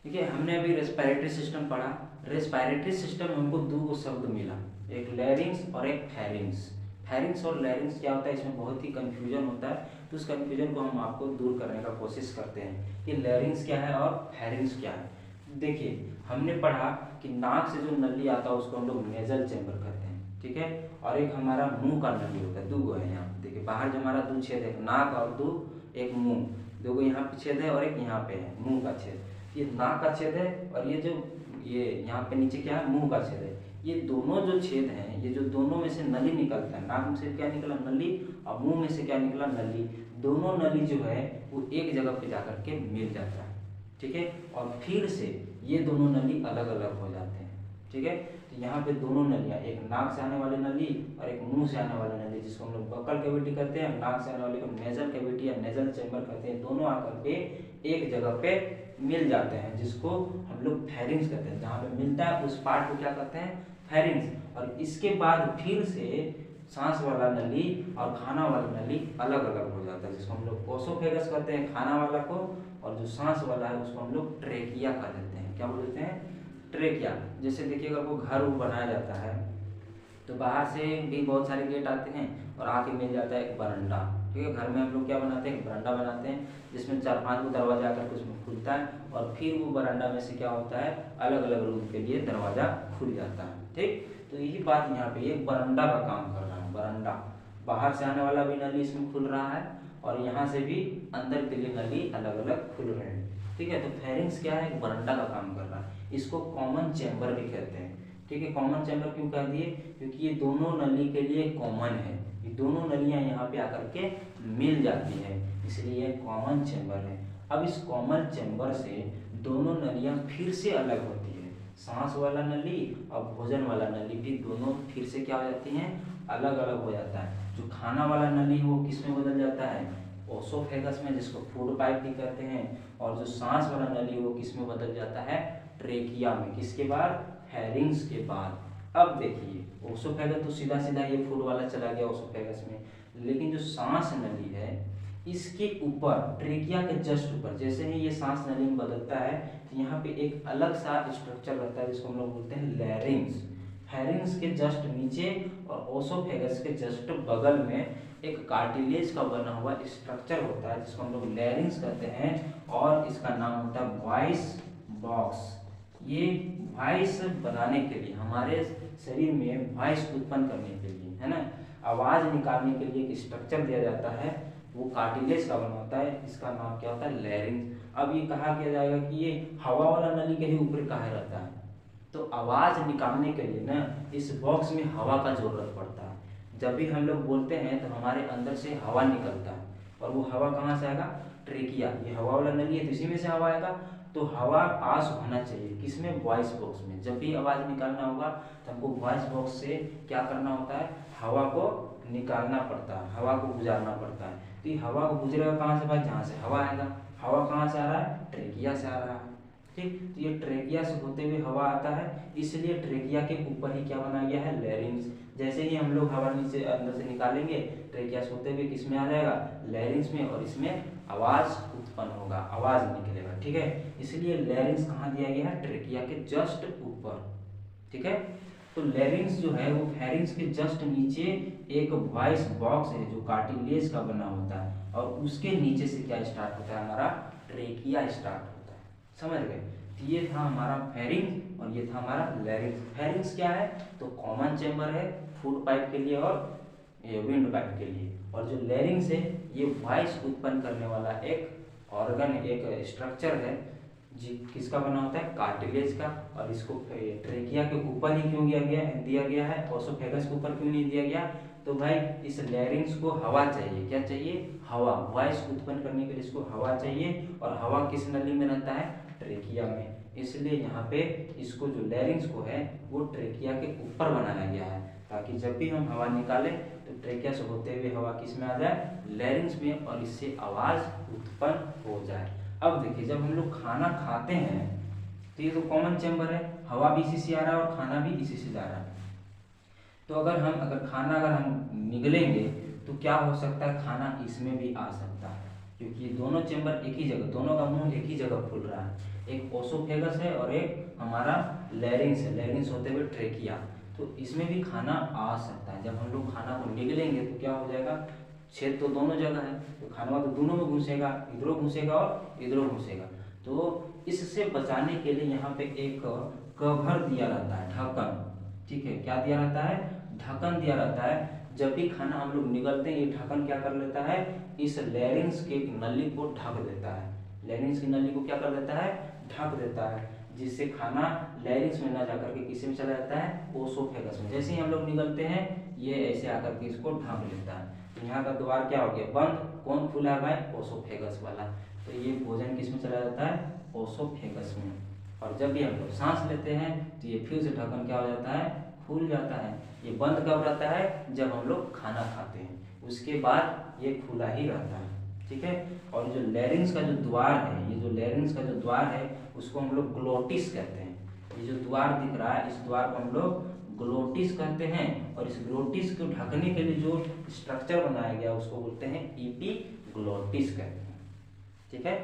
ठीक है, हमने अभी रेस्पिरेटरी सिस्टम पढ़ा। रेस्पिरेटरी सिस्टम में हमको दो शब्द मिला, एक लैरिंग्स और एक फेरिंग्स। फेरिंग्स और लैरिंग्स क्या होता है, इसमें बहुत ही कंफ्यूजन होता है, तो उस कंफ्यूजन को हम आपको दूर करने का कोशिश करते हैं कि लैरिंग्स क्या है और फेरिंग्स क्या है। देखिए, हमने पढ़ा कि नाक से जो नली आता है उसको हम लोग नेजल चैम्बर कहते हैं, ठीक है, और एक हमारा मुंह का नली होता है, दो है यहाँ। देखिए बाहर जो हमारा दो छेद है, नाक और दो, एक मुंह, दो यहाँ पे छेद है और एक यहाँ पे है मुंह का छेद। ये नाक का छेद है और ये जो ये यहाँ पे नीचे क्या है, मुंह का छेद है। ये दोनों जो छेद हैं, ये जो दोनों में से नली निकलता है, नाक में से क्या निकला, नली, और मुंह में से क्या निकला, नली। दोनों नली जो है वो एक जगह पे जाकर के मिल जाता है, ठीक है, और फिर से ये दोनों नली अलग अलग हो जाते हैं, ठीक है। तो यहाँ पे दोनों नलियाँ, एक नाक से आने वाली नली और एक मुंह से आने वाली नली, जिसको हम लोग बक्कल कैविटी कहते हैं, नाक से आने वाले को नेजल कैविटी या नेजल चैम्बर कहते हैं, दोनों आकर के एक जगह पे मिल जाते हैं, जिसको हम लोग फेरिंग्स कहते हैं। जहाँ पे मिलता है उस पार्ट को क्या कहते हैं, फेरिंग्स। और इसके बाद फिर से सांस वाला नली और खाना वाला नली अलग अलग हो जाता है, जिसको हम लोग ओसोफेगस कहते हैं खाना वाला को, और जो सांस वाला है उसको हम लोग ट्रेकिया कह देते हैं। क्या बोलते हैं, ट्रेकिया। जैसे देखिए, अगर वो घर बनाया जाता है तो बाहर से भी बहुत सारे गेट आते हैं और आके मिल जाता है एक बरंडा, ठीक है। घर में हम लोग क्या बनाते हैं, एक बरंडा बनाते हैं, जिसमें 4-5 दरवाजा आकर के उसमें खुलता है, और फिर वो बरंडा में से क्या होता है, अलग अलग रूम के लिए दरवाजा खुल जाता है, ठीक। तो यही बात यहाँ पे एक बरंडा का काम कर रहा है, बरंडा। बाहर से आने वाला भी नली इसमें खुल रहा है और यहाँ से भी अंदर के लिए नली अलग अलग खुल रहे हैं, ठीक है। तो फेरिंग्स क्या है, एक बरंडा का काम कर रहा है। इसको कॉमन चैम्बर भी कहते हैं, ठीक है। कॉमन चैम्बर क्यों कह दिए, क्योंकि ये दोनों नली के लिए कॉमन है, ये दोनों नलियां यहाँ पे आकर के मिल जाती है, इसलिए ये कॉमन चैम्बर है। अब इस कॉमन चैम्बर से दोनों नलियां फिर से अलग होती है, सांस वाला नली और भोजन वाला नली भी दोनों फिर से क्या हो जाती हैं, अलग अलग हो जाता है। जो खाना वाला नली वो किस में बदल जाता है, ओसोफेगस में, जिसको फूड पाइप भी कहते हैं, और जो सांस वाला नली वो किस में बदल जाता है, ट्रेकिया में। किसके बाद, फेरिंग्स के बाद। अब देखिए, ओसोफेगस तो सीधा सीधा ये फूड वाला चला गया ओसोफेगस में, लेकिन जो सांस नली है इसके ऊपर, ट्रेकिया के जस्ट ऊपर, जैसे ही ये सांस नली में बदलता है तो यहाँ पे एक अलग सा स्ट्रक्चर रहता है, जिसको हम लोग बोलते हैं लैरिंग्स। फेरिंग्स के जस्ट नीचे और ओसोफेगस के जस्ट बगल में एक कार्टिलेज का बना हुआ स्ट्रक्चर होता है, जिसको हम लोग लैरिंग्स कहते हैं, और इसका नाम होता है वॉइस बॉक्स। ये वॉइस बनाने के लिए, हमारे शरीर में वॉइस उत्पन्न करने के लिए, है ना, आवाज निकालने के लिए एक स्ट्रक्चर दिया जाता है, वो कार्टिलेज का बना होता है, इसका नाम क्या होता है, लैरिंग्स। अब ये कहा किया जाएगा कि ये हवा वाला नली के ही ऊपर काहे रहता है, तो आवाज निकालने के लिए ना इस बॉक्स में हवा का जरूरत पड़ता है। जब भी हम लोग बोलते हैं तो हमारे अंदर से हवा निकलता है, और वो हवा कहाँ से आएगा, ट्रेकिया, ये हवा वाला नली है तो इसी में से हवा आएगा। तो हवा पास होना चाहिए किसमें, वॉइस बॉक्स में। जब भी आवाज निकालना होगा तो हमको वॉइस बॉक्स से क्या करना होता है, हवा को निकालना पड़ता है, हवा को गुजारना पड़ता है। तो ये हवा को गुजरेगा कहाँ से भाई, जहाँ से हवा आएगा। हवा कहाँ से आ रहा है, ट्रेकिया से आ रहा है, ठीक। तो ये ट्रेकिया से होते हुए हवा आता है, इसलिए ट्रेकिया के ऊपर ही क्या बना गया है, लैरिंग्स। जैसे ही हम लोग हवा नीचे अंदर से निकालेंगे, ट्रेकिया से होते हुए किस में आ जाएगा, लैरिंग्स में, और इसमें आवाज उत्पन्न होगा, आवाज निकलेगा, ठीक है। इसलिए लैरिंग्स कहाँ दिया गया है, ट्रेकिया के जस्ट ऊपर, ठीक है। तो लैरिंग्स जो है वो फेरिंग्स के जस्ट नीचे एक वॉइस बॉक्स है जो कार्टिलेज का बना होता है, और उसके नीचे से क्या स्टार्ट होता है, हमारा ट्रेकिया स्टार्ट होता है, समझ गए। तो ये था हमारा फेरिंग्स और ये था हमारा लैरिंग्स। फेरिंग्स क्या है, तो कॉमन चैम्बर है फूड पाइप के लिए और ये विंड पाइप के लिए, और जो लैरिंग्स है ये वॉइस उत्पन्न करने वाला एक ऑर्गन, एक स्ट्रक्चर है जी, किसका बना होता है, कार्टिलेज का। और इसको ट्रेकिया के ऊपर ही क्यों दिया गया है, ओसोफेगस के ऊपर क्यों नहीं दिया गया, तो भाई इस लैरिंग्स को हवा चाहिए, क्या चाहिए, हवा, वॉइस उत्पन्न करने के लिए इसको हवा चाहिए, और हवा किस नली में रहता है, ट्रेकिया में। इसलिए यहाँ पे इसको जो लैरिंग्स को है वो ट्रेकिया के ऊपर बनाया गया है, ताकि जब भी हम हवा निकालें तो ट्रेकिया से होते हुए हवा किस में आ जाए, लैरिंग्स में, और इससे आवाज उत्पन्न हो जाए। अब देखिए, जब हम लोग खाना खाते हैं तो ये तो कॉमन चैम्बर है, हवा भी इसी से आ रहा है और खाना भी इसी से जा रहा है। तो अगर खाना हम निगलेंगे तो क्या हो सकता है, खाना इसमें भी आ सकता है, क्योंकि दोनों चेम्बर एक ही जगह, दोनों का मुंह एक ही जगह खुल रहा है। एक ओसोफेगस है और एक हमारा लैरिंग्स है, लैरिंग्स होते हुए ट्रेकिया। तो इसमें भी खाना आ सकता है। जब हम लोग खाना को निगलेंगे तो क्या हो जाएगा, छेद तो दोनों जगह है, तो खाना तो दोनों में घुसेगा, इधरों घुसेगा और इधरों घुसेगा। तो इससे बचाने के लिए यहाँ पे एक कवर दिया रहता है, ढक्कन। ठीक है, क्या दिया रहता है, ढक्कन दिया रहता है। जब भी खाना हम लोग निगलते हैं, ये ढक्कन क्या कर लेता है, इस लैरिंग्स के नली को ढक देता है। लैरिंग्स की नली को क्या कर देता है, ढक देता है, जिससे खाना लैरिंग्स में ना जाकर के किसी में चला जाता है, ओसोफेगस में। जैसे ही हम लोग निगलते हैं, ये ऐसे आकर के इसको ढक लेता है। तो यहाँ का द्वार क्या हो गया, बंद। कौन खुला है भाई, ओसोफेगस वाला। तो ये भोजन किस में चला जाता है, ओसोफेगस में। और जब भी हम लोग सांस लेते हैं तो ये फिर से ढक्कन क्या हो जाता है, खुल जाता है। ये बंद कब रहता है, जब हम लोग खाना खाते हैं, उसके बाद ये खुला ही रहता है। ठीक है। और जो लैरिंग्स का जो द्वार है, ये जो लैरिंग्स का जो द्वार है, उसको हम लोग ग्लोटिस कहते हैं। ये जो द्वार दिख रहा है, इस द्वार को हम लोग ग्लोटिस कहते हैं। और इस ग्लोटिस को ढकने के लिए जो स्ट्रक्चर बनाया गया उसको बोलते हैं ईपीग्लोटिस कहते हैं। ठीक है।